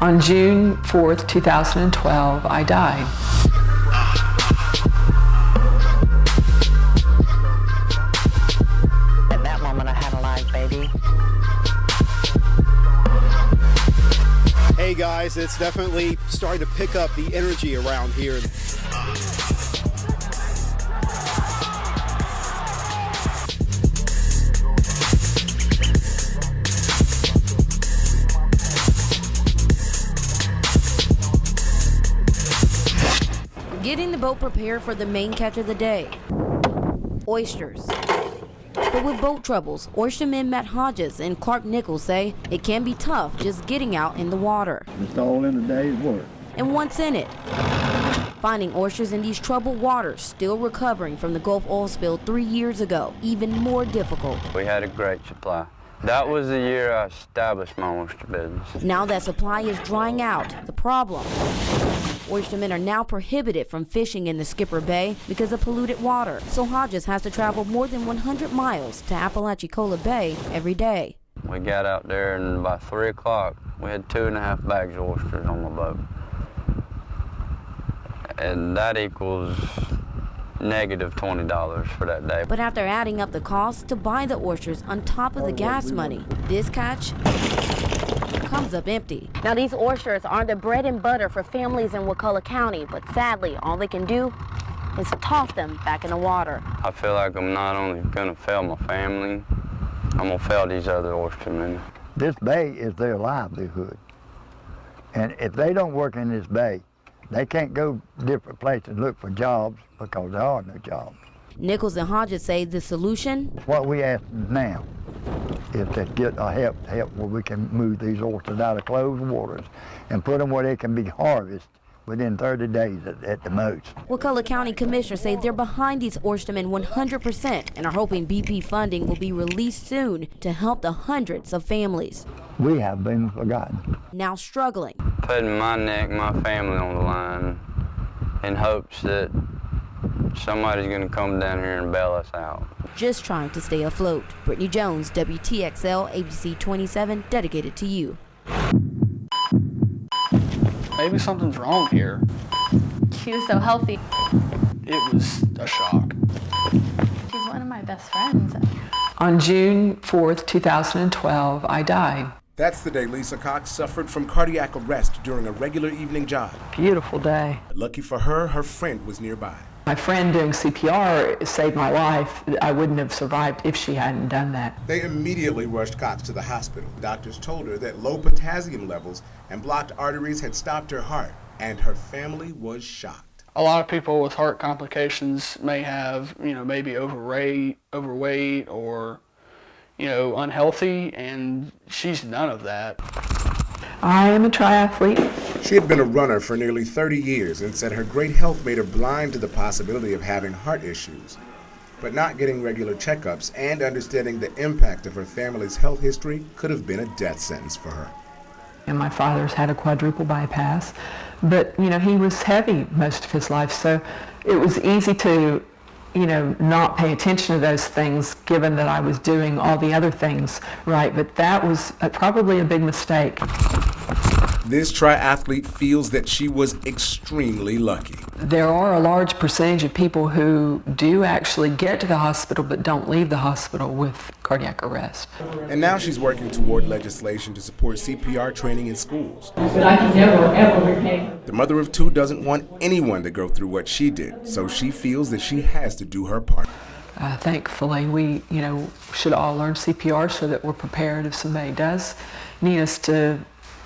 On June 4th, 2012, I died. At that moment, I had a live baby. Hey guys, it's definitely starting to pick up the energy around here. Getting the boat prepared for the main catch of the day, oysters. But with boat troubles, oystermen Matt Hodges and Clark Nichols say it can be tough just getting out in the water. It's all in a day's work. And what's in it? Finding oysters in these troubled waters, still recovering from the Gulf oil spill 3 years ago, even more difficult. We had a great supply. That was the year I established my oyster business. Now that supply is drying out, the problem. Oystermen are now prohibited from fishing in the Skipper Bay because of polluted water, so Hodges has to travel more than 100 miles to Apalachicola Bay every day. We got out there and by 3 o'clock, we had 2.5 bags of oysters on the boat. And that equals negative $20 for that day. But after adding up the cost to buy the oysters on top of the gas money, this catch comes up empty. Now these oysters are the bread and butter for families in Wakulla County, but sadly all they can do is toss them back in the water. I feel like I'm not only gonna fail my family, I'm gonna fail these other oystermen. This bay is their livelihood. And if they don't work in this bay, they can't go different places and look for jobs because there are no jobs. Nichols and Hodges say the solution? What we ask now is to get help where we can move these oysters out of closed waters and put them where they can be harvested within 30 days at the most. Wakulla County commissioners say they're behind these oystermen 100% and are hoping BP funding will be released soon to help the hundreds of families. We have been forgotten. Now struggling. Putting my neck, my family on the line in hopes that somebody's gonna come down here and bail us out. Just trying to stay afloat. Brittany Jones, WTXL, ABC 27, dedicated to you. Maybe something's wrong here. She was so healthy. It was a shock. She's one of my best friends. On June 4th, 2012, I died. That's the day Lisa Cox suffered from cardiac arrest during a regular evening job. Beautiful day. Lucky for her, her friend was nearby. My friend doing CPR saved my life. I wouldn't have survived if she hadn't done that. They immediately rushed Cox to the hospital. Doctors told her that low potassium levels and blocked arteries had stopped her heart, and her family was shocked. A lot of people with heart complications may have, maybe overweight or, unhealthy, and she's none of that. I am a triathlete. She had been a runner for nearly 30 years and said her great health made her blind to the possibility of having heart issues. But not getting regular checkups and understanding the impact of her family's health history could have been a death sentence for her. And my father's had a quadruple bypass, but he was heavy most of his life, so it was easy to not pay attention to those things given that I was doing all the other things right, but that was probably a big mistake. This triathlete feels that she was extremely lucky. There are a large percentage of people who do actually get to the hospital but don't leave the hospital with cardiac arrest. And now she's working toward legislation to support CPR training in schools. But I can never, ever repay her. The mother of two doesn't want anyone to go through what she did, so she feels that she has to do her part. Thankfully, we, should all learn CPR so that we're prepared if somebody does need us to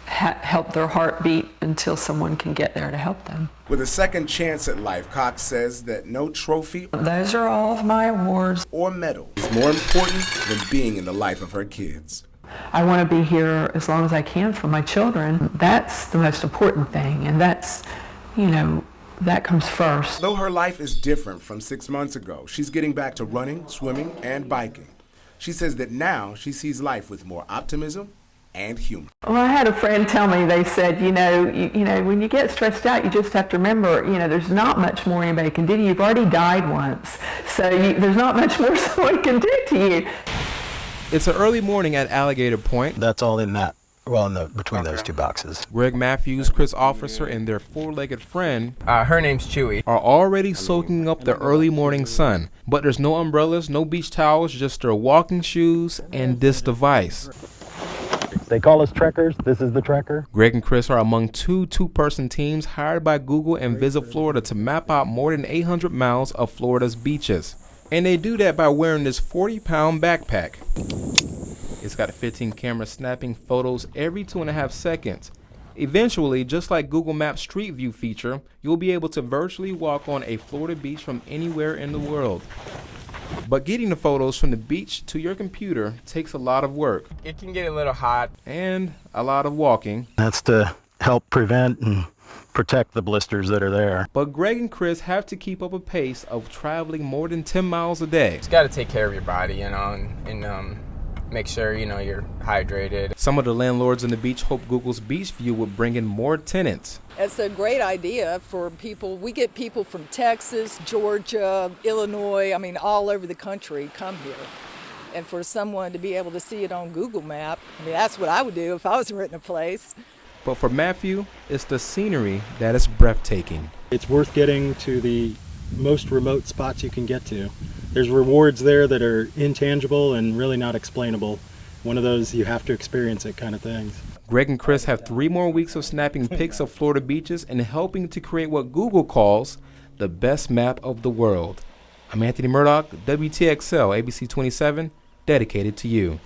help their heart beat until someone can get there to help them. With a second chance at life, Cox says that no trophy Those are all of my awards. or medal is more important than being in the life of her kids. I want to be here as long as I can for my children. That's the most important thing, and that's, that comes first. Though her life is different from 6 months ago, she's getting back to running, swimming, and biking. She says that now she sees life with more optimism and humor. Well, I had a friend tell me, they said, when you get stressed out, you just have to remember, there's not much more anybody can do to you. You've already died once, so there's not much more someone can do to you. It's an early morning at Alligator Point. That's all in that Well, between those two boxes. Greg Matthews, Chris Officer, and their four-legged friend her name's Chewy. are already soaking up the early morning sun. But there's no umbrellas, no beach towels, just their walking shoes and this device. They call us trekkers. This is the trekker. Greg and Chris are among two-person teams hired by Google and Visit Florida to map out more than 800 miles of Florida's beaches. And they do that by wearing this 40-pound backpack. It's got a 15 camera snapping photos every 2.5 seconds. Eventually, just like Google Maps Street View feature, you'll be able to virtually walk on a Florida beach from anywhere in the world. But getting the photos from the beach to your computer takes a lot of work. It can get a little hot. And a lot of walking. That's to help prevent and protect the blisters that are there. But Greg and Chris have to keep up a pace of traveling more than 10 miles a day. It's got to take care of your body, and make sure, you're hydrated. Some of the landlords on the beach hope Google's Beach View would bring in more tenants. It's a great idea for people. We get people from Texas, Georgia, Illinois, all over the country come here. And for someone to be able to see it on Google Map, that's what I would do if I was renting a place. But for Matthew, it's the scenery that is breathtaking. It's worth getting to the most remote spots you can get to. There's rewards there that are intangible and really not explainable. One of those you have to experience it kind of things. Greg and Chris have 3 more weeks of snapping pics of Florida beaches and helping to create what Google calls the best map of the world. I'm Anthony Murdoch, WTXL, ABC 27, dedicated to you.